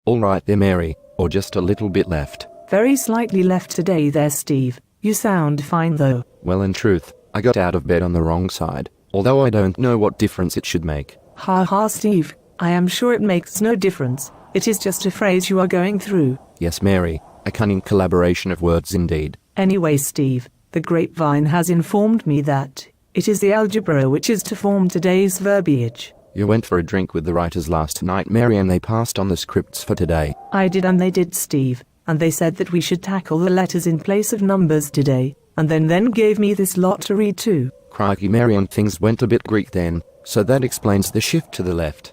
All right there, Mary, or just a little bit left? Very slightly left today there, Steve. You sound fine though. Well, in truth, I got out of bed on the wrong side, although I don't know what difference it should make. Ha ha, Steve. I am sure it makes no difference. It is just a phrase you are going through. Yes, Mary, a cunning collaboration of words indeed. Anyway, Steve, the grapevine has informed me that it is the algebra which is to form today's verbiage. You went for a drink with the writers last night, Mary, and they passed on the scripts for today. I did, and they did, Steve, and they said that we should tackle the letters in place of numbers today, and then gave me this lot to read too. Crikey, Mary, and things went a bit Greek then, so that explains the shift to the left.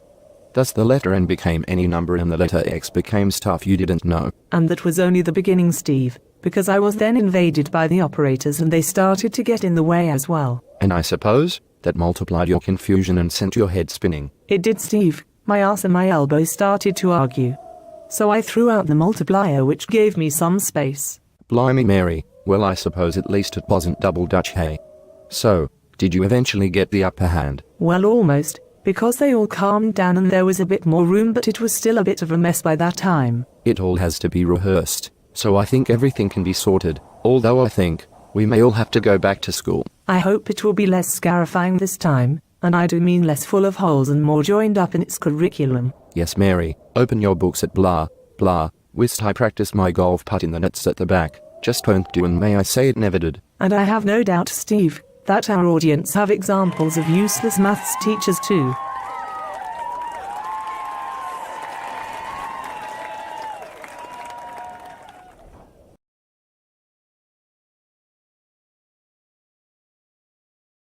Thus the letter N became any number and the letter X became stuff you didn't know. And that was only the beginning, Steve, because I was then invaded by the operators and they started to get in the way as well. And I suppose that multiplied your confusion and sent your head spinning. It did, Steve. My ass and my elbow started to argue. So I threw out the multiplier, which gave me some space. Blimey, Mary, well, I suppose at least it wasn't double Dutch, hey? So, did you eventually get the upper hand? Well, almost, because they all calmed down and there was a bit more room, but it was still a bit of a mess by that time. It all has to be rehearsed, so I think everything can be sorted, although I think we may all have to go back to school. I hope it will be less scarifying this time, and I do mean less full of holes and more joined up in its curriculum. Yes, Mary, open your books at blah, blah, whilst I practice my golf putt in the nets at the back. Just won't do, and may I say it never did. And I have no doubt, Steve, that our audience have examples of useless maths teachers too.